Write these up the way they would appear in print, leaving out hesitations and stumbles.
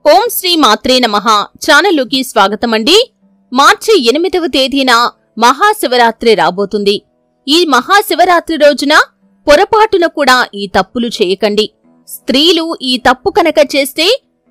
ఓం శ్రీ మాత్రే నమః ఛానల్లోకి స్వాగతమండి. మార్చి 8వ తేదీన మహాశివరాత్రి రాబోతుంది. ఈ మహాశివరాత్రి రోజున పొరపాటున కూడా ఈ తప్పులు చేయకండి. స్త్రీలు ఈ తప్పు కనుక చేస్తే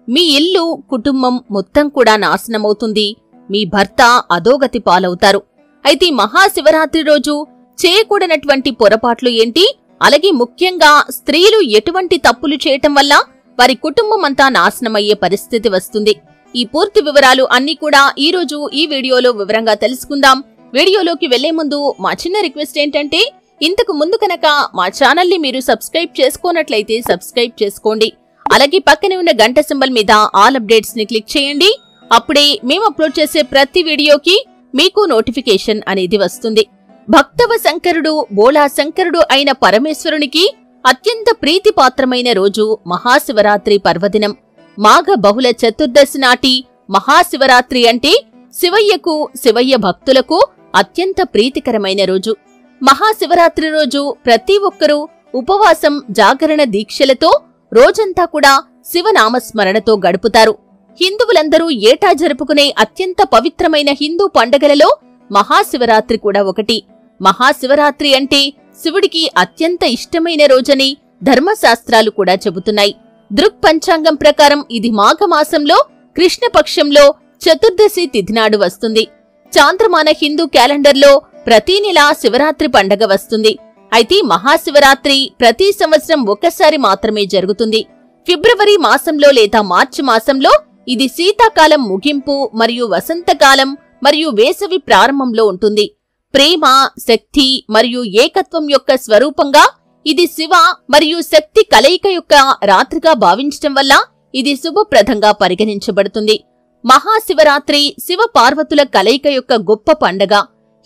మీ ఇల్లు, కుటుంబం మొత్తం కూడా నాశనమవుతుంది. మీ భర్త అధోగతి పాలవుతారు. అయితే మహాశివరాత్రి రోజు చేయకూడనటువంటి పొరపాట్లు ఏంటి, అలాగే ముఖ్యంగా స్త్రీలు ఎటువంటి తప్పులు చేయటం వల్ల వారి కుటుంబం అంతా నాశనమయ్యే పరిస్థితి వస్తుంది. ఈ పూర్తి వివరాలు అన్ని కూడా ఈ రోజు ఈ వీడియోలో వివరంగా తెలుసుకుందాం. వీడియోలోకి వెళ్లే ముందు మా చిన్న రిక్వెస్ట్ ఏంటంటే, ఇంతకు ముందు కనుక మా ఛానల్ ని మీరు సబ్స్క్రైబ్ చేసుకోనట్లయితే సబ్స్క్రైబ్ చేసుకోండి. అలాగే పక్కనే ఉన్న గంట సింబల్ మీద ఆల్ అప్డేట్స్ ని క్లిక్ చేయండి. అప్పుడే మేము అప్లోడ్ చేసే ప్రతి వీడియోకి మీకు నోటిఫికేషన్ అనేది వస్తుంది. భక్తవ శంకరుడు, బోళా శంకరుడు అయిన పరమేశ్వరునికి అత్యంత ప్రీతిపాత్రమైన రోజు మహాశివరాత్రి పర్వదినం. మాఘ బహుళ చతుర్దశి నాటి మహాశివరాత్రి అంటే శివయ్యకు, శివయ్య భక్తులకు అత్యంత ప్రీతికరమైన రోజు. మహాశివరాత్రి రోజు ప్రతి ఒక్కరూ ఉపవాసం, జాగరణ దీక్షలతో రోజంతా కూడా శివనామస్మరణతో గడుపుతారు. హిందువులందరూ ఏటా జరుపుకునే అత్యంత పవిత్రమైన హిందూ పండగలలో మహాశివరాత్రి కూడా ఒకటి. మహాశివరాత్రి అంటే శివుడికి అత్యంత ఇష్టమైన రోజని ధర్మశాస్త్రాలు కూడా చెబుతున్నాయి. దృక్పంచాంగం ప్రకారం ఇది మాఘమాసంలో కృష్ణపక్షంలో చతుర్దశి తిథినాడు వస్తుంది. చాంద్రమాన హిందూ క్యాలెండర్లో ప్రతి నెల శివరాత్రి పండగ వస్తుంది. అయితే మహాశివరాత్రి ప్రతి సంవత్సరం ఒక్కసారి మాత్రమే జరుగుతుంది. ఫిబ్రవరి మాసంలో లేదా మార్చి మాసంలో ఇది శీతాకాలం ముగింపు మరియు వసంతకాలం మరియు వేసవి ప్రారంభంలో ఉంటుంది. ప్రేమ, శక్తి మరియు ఏకత్వం యొక్క స్వరూపంగా ఇది శివ మరియు శక్తి కలయిక యొక్క రాత్రిగా భావించటం వల్ల ఇది శుభప్రదంగా పరిగణించబడుతుంది. మహాశివరాత్రి శివ పార్వతుల కలయిక యొక్క గొప్ప పండగ.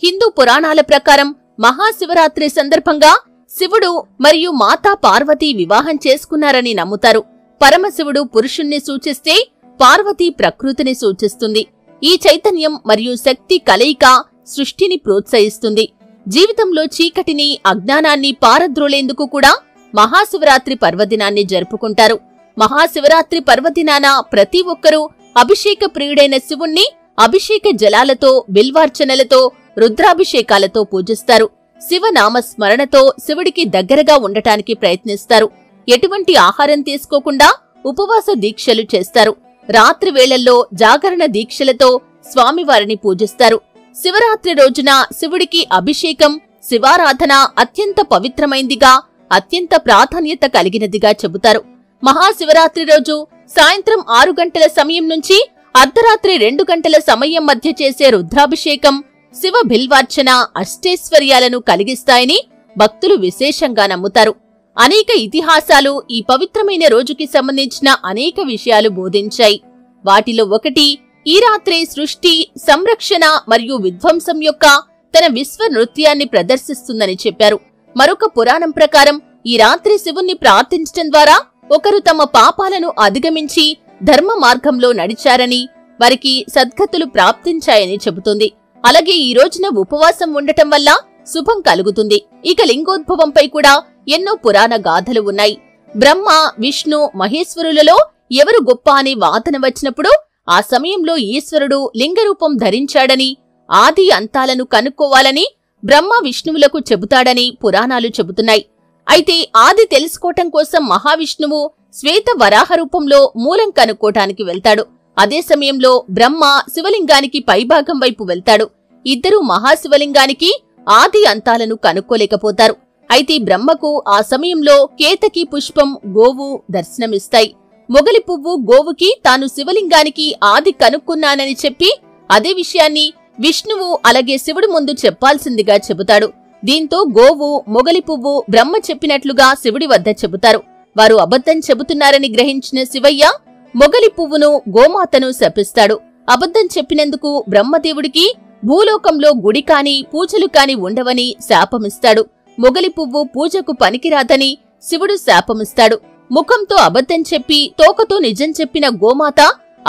హిందూ పురాణాల ప్రకారం మహాశివరాత్రి సందర్భంగా శివుడు మరియు మాతా పార్వతి వివాహం చేసుకున్నారని నమ్ముతారు. పరమశివుడు పురుషుణ్ణి సూచిస్తే పార్వతి ప్రకృతిని సూచిస్తుంది. ఈ చైతన్యం మరియు శక్తి కలయిక సృష్టిని ప్రోత్సహిస్తుంది. జీవితంలో చీకటిని, అజ్ఞానాన్ని పారద్రోలేందుకు కూడా మహాశివరాత్రి పర్వదినాన్ని జరుపుకుంటారు. మహాశివరాత్రి పర్వదినాన ప్రతి ఒక్కరూ అభిషేక ప్రియుడైన శివుణ్ణి అభిషేక జలాలతో, బిల్వార్చనలతో, రుద్రాభిషేకాలతో పూజిస్తారు. శివనామస్మరణతో శివుడికి దగ్గరగా ఉండటానికి ప్రయత్నిస్తారు. ఎటువంటి ఆహారం తీసుకోకుండా ఉపవాస దీక్షలు చేస్తారు. రాత్రి వేళల్లో జాగరణ దీక్షలతో స్వామివారిని పూజిస్తారు. శివరాత్రి రోజున శివుడికి అభిషేకం, శివారాధన అత్యంత పవిత్రమైందిగా, అత్యంత ప్రాధాన్యత కలిగినదిగా చెబుతారు. మహాశివరాత్రి రోజు సాయంత్రం 6 గంటల సమయం నుంచి అర్ధరాత్రి 2 గంటల సమయం మధ్య చేసే రుద్రాభిషేకం, శివ బిల్వార్చన అష్టైశ్వర్యాలను కలిగిస్తాయని భక్తులు విశేషంగా నమ్ముతారు. అనేక ఇతిహాసాలు ఈ పవిత్రమైన రోజుకి సంబంధించిన అనేక విషయాలు బోధించాయి. వాటిలో ఒకటి, ఈ రాత్రి సృష్టి, సంరక్షణ మరియు విధ్వంసం యొక్క తన విశ్వ నృత్యాన్ని ప్రదర్శిస్తుందని చెప్పారు. మరొక పురాణం ప్రకారం ఈ రాత్రి శివుణ్ణి ప్రార్థించటం ద్వారా ఒకరు తమ పాపాలను అధిగమించి ధర్మ మార్గంలో నడిచారని, వారికి సద్గతులు ప్రాప్తించాయని చెబుతుంది. అలాగే ఈ రోజున ఉపవాసం ఉండటం వల్ల శుభం కలుగుతుంది. ఇక లింగోద్భవంపై కూడా ఎన్నో పురాణ గాథలు ఉన్నాయి. బ్రహ్మ, విష్ణు, మహేశ్వరులలో ఎవరు గొప్ప అనే వాదన వచ్చినప్పుడు ఆ సమయంలో ఈశ్వరుడు లింగరూపం ధరించాడని, ఆది అంతాలను కనుక్కోవాలని బ్రహ్మ విష్ణువులకు చెబుతాడని పురాణాలు చెబుతున్నాయి. అయితే ఆది తెలుసుకోవటం కోసం మహావిష్ణువు శ్వేత వరాహ రూపంలో మూలం కనుక్కోటానికి వెళ్తాడు. అదే సమయంలో బ్రహ్మ శివలింగానికి పైభాగం వైపు వెళ్తాడు. ఇద్దరూ మహాశివలింగానికి ఆది అంతాలను కనుక్కోలేకపోతారు. అయితే బ్రహ్మకు ఆ సమయంలో కేతకి పుష్పం, గోవు దర్శనమిస్తాయి. మొగలి పువ్వు గోవుకి తాను శివలింగానికి ఆది కనుక్కున్నానని చెప్పి అదే విషయాన్ని విష్ణువు అలాగే శివుడు ముందు చెప్పాల్సిందిగా చెబుతాడు. దీంతో గోవు, మొగలి పువ్వు బ్రహ్మ చెప్పినట్లుగా శివుడి వద్ద చెబుతారు. వారు అబద్ధం చెబుతున్నారని గ్రహించిన శివయ్య మొగలి పువ్వును, గోమాతను శపిస్తాడు. అబద్ధం చెప్పినందుకు బ్రహ్మదేవుడికి భూలోకంలో గుడి కాని, పూజలు కాని ఉండవని శాపమిస్తాడు. మొగలి పువ్వు పూజకు పనికిరాదని శివుడు శాపమిస్తాడు. ముఖంతో అబద్ధం చెప్పి తోకతో నిజం చెప్పిన గోమాత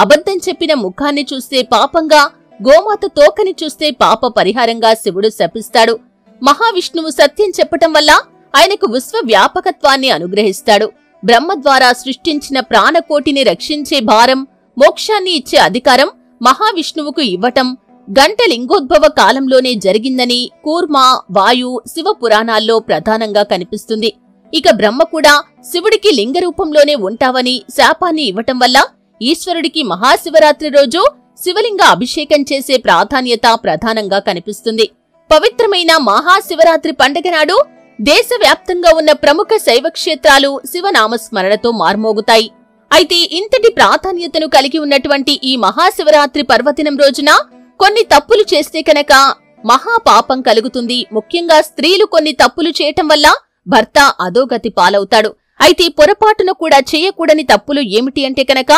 అబద్ధం చెప్పిన ముఖాన్ని చూస్తే పాపంగా, గోమాత తోకని చూస్తే పాప పరిహారంగా శివుడు శపిస్తాడు. మహావిష్ణువు సత్యం చెప్పటం వల్ల ఆయనకు విశ్వ వ్యాపకత్వాన్ని అనుగ్రహిస్తాడు. బ్రహ్మ ద్వారా సృష్టించిన ప్రాణకోటిని రక్షించే భారం మోక్షాన్ని ఇచ్చే అధికారం మహావిష్ణువుకు ఇవ్వటం గంట లింగోద్భవ కాలంలోనే జరిగిందని కూర్మ, వాయు, శివ పురాణాల్లో ప్రధానంగా కనిపిస్తుంది. ఇక బ్రహ్మ కూడా శివుడికి లింగ రూపంలోనే ఉంటావని శాపాన్ని ఇవ్వటం వల్ల ఈశ్వరుడికి మహాశివరాత్రి రోజు శివలింగ అభిషేకం చేసే ప్రాధాన్యత ప్రధానంగా కనిపిస్తుంది. పవిత్రమైన మహాశివరాత్రి పండగ నాడు దేశవ్యాప్తంగా ఉన్న ప్రముఖ శైవ క్షేత్రాలు శివనామస్మరణతో మార్మోగుతాయి. అయితే ఇంతటి ప్రాధాన్యతను కలిగి ఉన్నటువంటి ఈ మహాశివరాత్రి పర్వదినం రోజున కొన్ని తప్పులు చేస్తే కనుక మహాపాపం కలుగుతుంది. ముఖ్యంగా స్త్రీలు కొన్ని తప్పులు చేయటం వల్ల భర్త అధోగతి పాలవుతాడు. అయితే పొరపాటున కూడా చేయకూడని తప్పులు ఏమిటి అంటే కనుక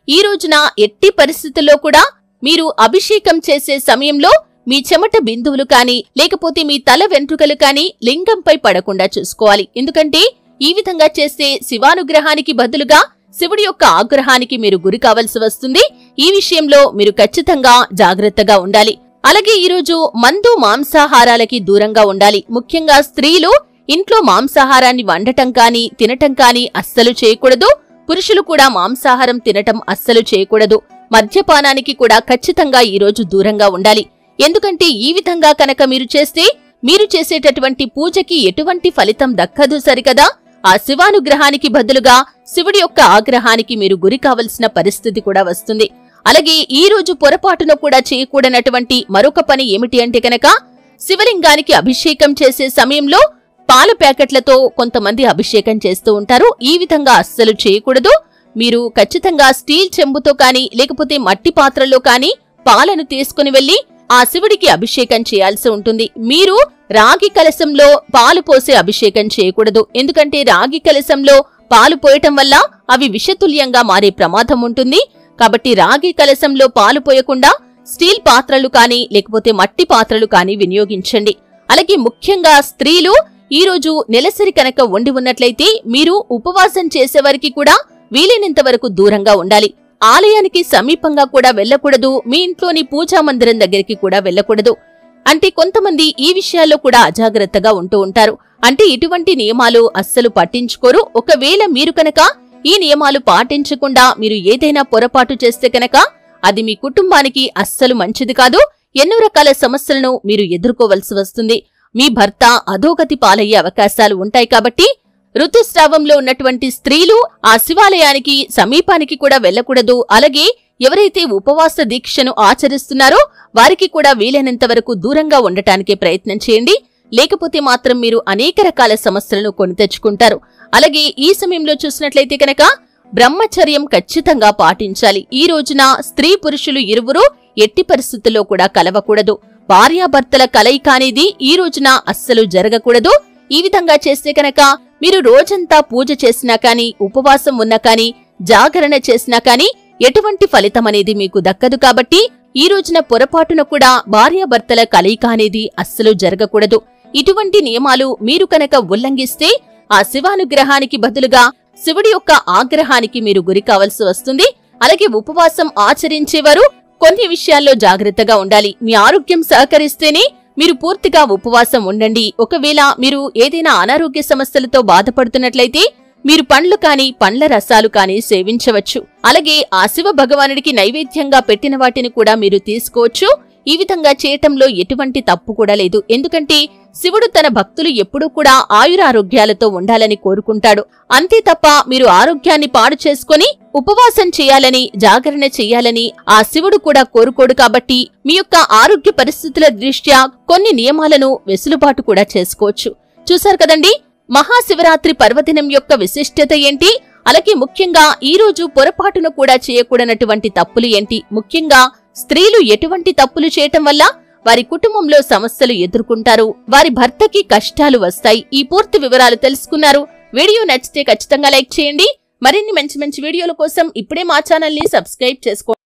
ఈ రోజున ఎట్టి పరిస్థితుల్లో కూడా మీరు అభిషేకం చేసే సమయంలో మీ చెమట బిందువులు కాని లేకపోతే మీ తల వెంట్రుకలు కాని లింగంపై పడకుండా చూసుకోవాలి. ఎందుకంటే ఈ విధంగా చేస్తే శివానుగ్రహానికి బదులుగా శివుడి యొక్క ఆగ్రహానికి మీరు గురి కావలసి వస్తుంది. ఈ విషయంలో మీరు ఖచ్చితంగా జాగ్రత్తగా ఉండాలి. అలాగే ఈరోజు మందు మాంసాహారాలకి దూరంగా ఉండాలి. ముఖ్యంగా స్త్రీలు ఇంట్లో మాంసాహారాన్ని వండటం కాని తినటం కాని అస్సలు చేయకూడదు. పురుషులు కూడా మాంసాహారం తినటం అస్సలు చేయకూడదు. మద్యపానానికి కూడా ఖచ్చితంగా ఈరోజు దూరంగా ఉండాలి. ఎందుకంటే ఈ విధంగా కనుక మీరు చేస్తే మీరు చేసేటటువంటి పూజకి ఎటువంటి ఫలితం దక్కదు సరికదా. ఆ శివానుగ్రహానికి బదులుగా శివుడి యొక్క ఆగ్రహానికి మీరు గురి కావలసిన పరిస్థితి కూడా వస్తుంది. అలాగే ఈ రోజు పొరపాటున కూడా చేయకూడనటువంటి మరొక పని ఏమిటి అంటే కనుక శివలింగానికి అభిషేకం చేసే సమయంలో పాల ప్యాకెట్లతో కొంతమంది అభిషేకం చేస్తూ ఉంటారు. ఈ విధంగా అస్సలు చేయకూడదు. మీరు ఖచ్చితంగా స్టీల్ చెంబుతో కాని లేకపోతే మట్టి పాత్రలో కాని పాలను తీసుకుని వెళ్లి ఆ శివుడికి అభిషేకం చేయాల్సి ఉంటుంది. మీరు రాగి కలశంలో పాలు పోసే అభిషేకం చేయకూడదు. ఎందుకంటే రాగి కలశంలో పాలు పోయటం వల్ల అవి విషతుల్యంగా మారే ప్రమాదం ఉంటుంది. కాబట్టి రాగి కలశంలో పాలు పోయకుండా స్టీల్ పాత్రలు కాని లేకపోతే మట్టి పాత్రలు కాని వినియోగించండి. అలాగే ముఖ్యంగా స్త్రీలు ఈ రోజు నెలసరి కనుక వండి ఉన్నట్లయితే మీరు ఉపవాసం చేసేవారికి కూడా వీలైనంత వరకు దూరంగా ఉండాలి. ఆలయానికి సమీపంగా కూడా వెళ్లకూడదు. మీ ఇంట్లోని పూజా మందిరం దగ్గరికి కూడా వెళ్లకూడదు. అంటే కొంతమంది ఈ విషయాల్లో కూడా అజాగ్రత్తగా ఉంటూ ఉంటారు. అంటే ఇటువంటి నియమాలు అస్సలు పట్టించుకోరు. ఒకవేళ మీరు కనుక ఈ నియమాలు పాటించకుండా మీరు ఏదైనా పొరపాటు చేస్తే కనుక అది మీ కుటుంబానికి అస్సలు మంచిది కాదు. ఎన్నో రకాల సమస్యలను మీరు ఎదుర్కోవలసి వస్తుంది. మీ భర్త అధోగతి పాలయ్యే అవకాశాలు ఉంటాయి. కాబట్టి ఋతుస్రావంలో ఉన్నటువంటి స్త్రీలు ఆ శివాలయానికి సమీపానికి కూడా వెళ్లకూడదు. అలాగే ఎవరైతే ఉపవాస దీక్షను ఆచరిస్తున్నారో వారికి కూడా వీలైనంత వరకు దూరంగా ఉండటానికే ప్రయత్నం చేయండి. లేకపోతే మాత్రం మీరు అనేక రకాల సమస్యలను కొని తెచ్చుకుంటారు. అలాగే ఈ సమయంలో చూసినట్లయితే కనుక బ్రహ్మచర్యం ఖచ్చితంగా పాటించాలి. ఈ రోజున స్త్రీ పురుషులు ఇరువురు ఎట్టి పరిస్థితుల్లో కూడా కలవకూడదు. భార్యాభర్తల కలయిక అనేది ఈ రోజున అస్సలు జరగకూడదు. ఈ విధంగా చేస్తే కనుక మీరు రోజంతా పూజ చేసినా కాని ఉపవాసం ఉన్నా కాని జాగరణ చేసినా కాని ఎటువంటి ఫలితం అనేది మీకు దక్కదు. కాబట్టి ఈ రోజున పొరపాటున కూడా భార్యాభర్తల కలయిక అనేది అస్సలు జరగకూడదు. ఇటువంటి నియమాలు మీరు కనుక ఉల్లంఘిస్తే ఆ శివానుగ్రహానికి బదులుగా శివుడి యొక్క ఆగ్రహానికి మీరు గురి కావలసి వస్తుంది. అలాగే ఉపవాసం ఆచరించేవారు కొన్ని విషయాల్లో జాగ్రత్తగా ఉండాలి. మీ ఆరోగ్యం సహకరిస్తేనే మీరు పూర్తిగా ఉపవాసం ఉండండి. ఒకవేళ మీరు ఏదైనా అనారోగ్య సమస్యలతో బాధపడుతున్నట్లయితే మీరు పండ్లు కాని పండ్ల రసాలు కాని సేవించవచ్చు. అలాగే ఆ శివ భగవానుడికి నైవేద్యంగా పెట్టిన వాటిని కూడా మీరు తీసుకోవచ్చు. ఈ విధంగా చేయటంలో ఎటువంటి తప్పు కూడా లేదు. ఎందుకంటే శివుడు తన భక్తులు ఎప్పుడూ కూడా ఆయురారోగ్యాలతో ఉండాలని కోరుకుంటాడు. అంతే తప్ప మీరు ఆరోగ్యాన్ని పాడు చేసుకుని ఉపవాసం చేయాలని జాగరణ చెయ్యాలని ఆ శివుడు కూడా కోరుకోడు. కాబట్టి మీ యొక్క ఆరోగ్య పరిస్థితుల దృష్ట్యా కొన్ని నియమాలను వెసులుబాటు కూడా చేసుకోవచ్చు. చూశారు కదండి మహాశివరాత్రి పర్వదినం యొక్క విశిష్టత ఏంటి, అలాగే ముఖ్యంగా ఈ రోజు పొరపాటున కూడా చేయకూడనటువంటి తప్పులు ఏంటి, ముఖ్యంగా స్త్రీలు ఎటువంటి తప్పులు చేయటం వల్ల వారి కుటుంబంలో సమస్యలు ఎదుర్కొంటారు, వారి భర్తకి కష్టాలు వస్తాయి. ఈ పూర్తి వివరాలు తెలుసుకున్నారు. వీడియో నచ్చితే ఖచ్చితంగా లైక్ చేయండి. మరిన్ని మంచి మంచి వీడియోల కోసం ఇప్పుడే మా ఛానల్ ని సబ్స్క్రైబ్ చేసుకోండి.